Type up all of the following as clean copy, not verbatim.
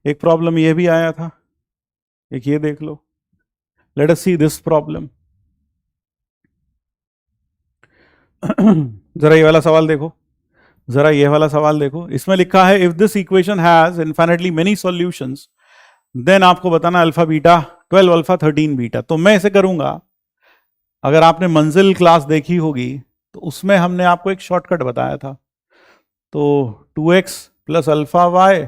एक प्रॉब्लम ये भी आया था, एक ये देख लो। Let us see this problem. जरा ये वाला सवाल देखो, जरा ये वाला सवाल देखो। इसमें लिखा है if this equation has infinitely many solutions then आपको बताना अल्फा बीटा 12 अल्फा 13 बीटा। तो मैं ऐसे करूंगा, अगर आपने मंजिल क्लास देखी होगी तो उसमें हमने आपको एक शॉर्टकट बताया था। तो 2x plus alpha y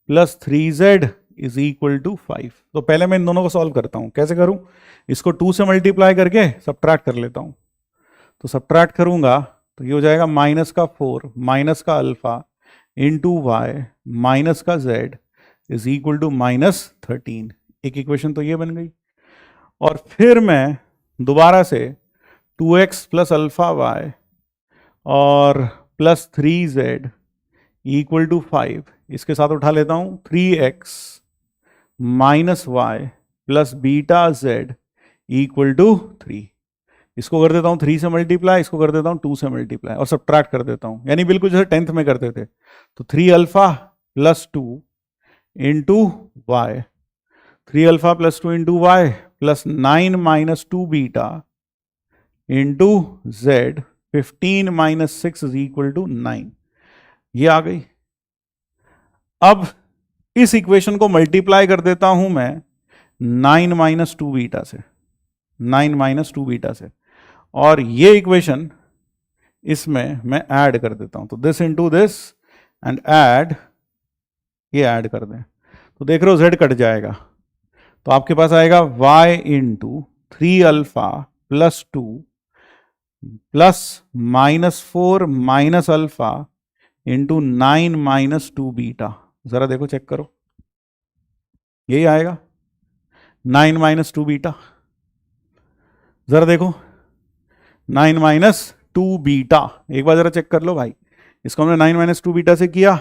plus 3z is equal to 5। तो पहले मैं इन दोनों को सॉल्व करता हूं। कैसे करूं? इसको 2 से मल्टीप्लाई करके सब्ट्रैक्ट कर लेता हूं। तो सब्ट्रैक्ट करूंगा तो ये हो जाएगा माइनस का 4 माइनस का अल्फा इंटू वाई माइनस का z is equal to minus 13। एक इक्वेशन तो ये बन गई। और फिर मैं दोबारा से 2x प्लस अल्फा वाई और प्लस 3z इक्वल टू 5 इसके साथ उठा लेता हूं 3x minus y plus beta z equal to 3। इसको कर देता हूं 3 से मल्टीप्लाई, इसको कर देता हूं 2 से मल्टीप्लाई और सब्ट्रैक्ट कर देता हूं, यानी बिल्कुल जैसे 10th में करते थे। तो 3 alpha plus 2 into y, 3 alpha plus 2 into y plus 9 minus 2 beta into z 15 minus 6 is equal to 9। ये आ गई। अब इस इक्वेशन को मल्टीप्लाई कर देता हूं मैं 9 माइनस 2 बीटा से, 9 माइनस 2 बीटा से, और ये इक्वेशन इसमें मैं ऐड कर देता हूं। तो this into this and add, ये ऐड कर दें तो देख रहे हो z कट जाएगा। तो आपके पास आएगा y into 3 alpha plus 2 plus minus 4 minus alpha into 9 minus 2 beta. जरा देखो, चेक करो, यही आएगा 9 माइनस 2 बीटा। जरा देखो 9 माइनस 2 बीटा, एक बार जरा चेक कर लो भाई। इसको हमने 9 माइनस 2 बीटा से किया,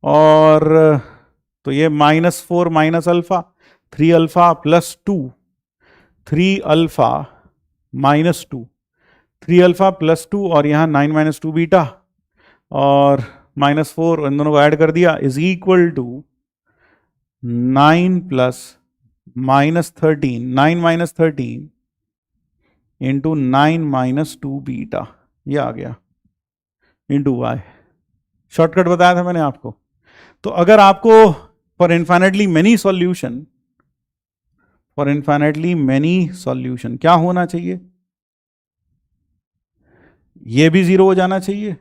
और तो ये minus 4 minus alpha 3 alpha plus 2 3 alpha minus 2 3 alpha plus 2 और यहाँ 9 माइनस 2 बीटा और माइनस 4, इन दोनों को ऐड कर दिया, is equal to 9 plus minus 13 9 minus 13 into 9 minus 2 beta. ये आ गया इंटू वाई। शॉर्टकट बताया था मैंने आपको। तो अगर आपको for infinitely many solution, for infinitely many solution क्या होना चाहिए? ये भी 0 हो जाना चाहिए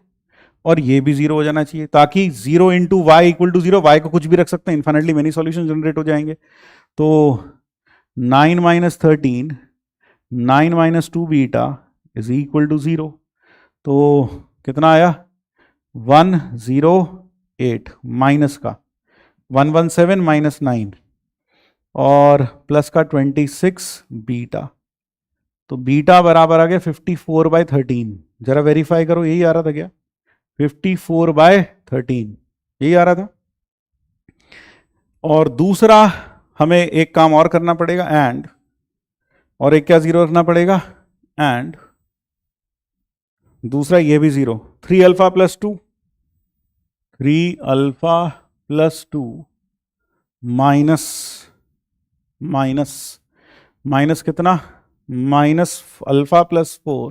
और ये भी 0 हो जाना चाहिए, ताकि 0 into y equal to 0, y को कुछ भी रख सकते हैं, इन्फिनिटली मेनी सॉल्यूशन जनरेट हो जाएंगे। तो 9 minus 13 9 minus 2 beta is equal to 0। तो कितना आया? 108 माइनस का 117 माइनस 9 और प्लस का 26 बीटा। तो बीटा बराबर आ गया 54/13। जरा वेरीफाई करो, यही आ रहा था क्या? 54/13 यही आ रहा था। और दूसरा हमें एक काम और करना पड़ेगा, एंड, और एक क्या 0 रखना पड़ेगा? एंड दूसरा ये भी 0। 3 alpha plus 2 3 alpha plus 2 minus minus minus कितना? Minus alpha plus 4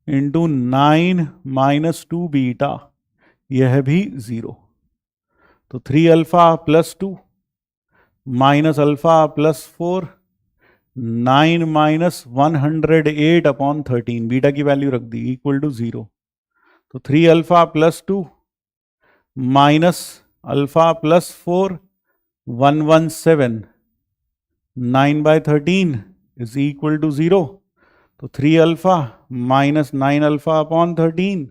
into 9 minus 2 beta, यह भी 0। तो 3 alpha plus 2 minus alpha plus 4 9 minus 108 upon 13, beta की वैल्यू रख दी इक्वल टू 0। तो 3 alpha plus 2 minus alpha plus 4 117 9/13 is equal to 0। तो 3 alpha minus 9 alpha upon 13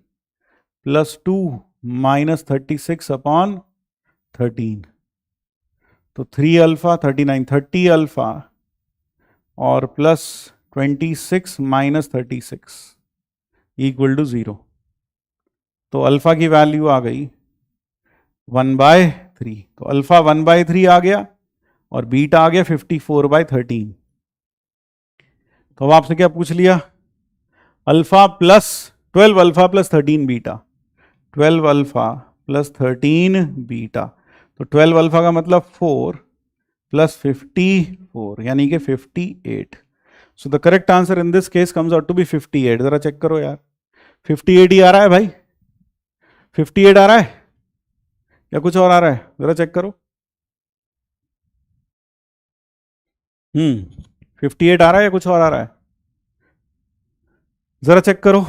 plus 2 minus 36 upon 13। तो 3 alpha 39 30 alpha और प्लस 26 माइनस 36 इक्वल टू 0। तो alpha की value आ गई 1/3। तो अल्फा 1/3 आ गया और बीटा आ गया 54/13। तो अब आपसे क्या पूछ लिया? Alpha plus 12 alpha plus 13 beta, 12 alpha plus 13 beta. तो 12 अल्फा का मतलब 4 प्लस 54 यानी कि 58. So the correct answer in this case comes out to be 58. जरा चेक करो यार, 58 ही आ रहा है भाई, 58 आ रहा है या कुछ और आ रहा है, जरा चेक करो. 58 आ रहा है या कुछ और आ रहा है, जरा चेक करो.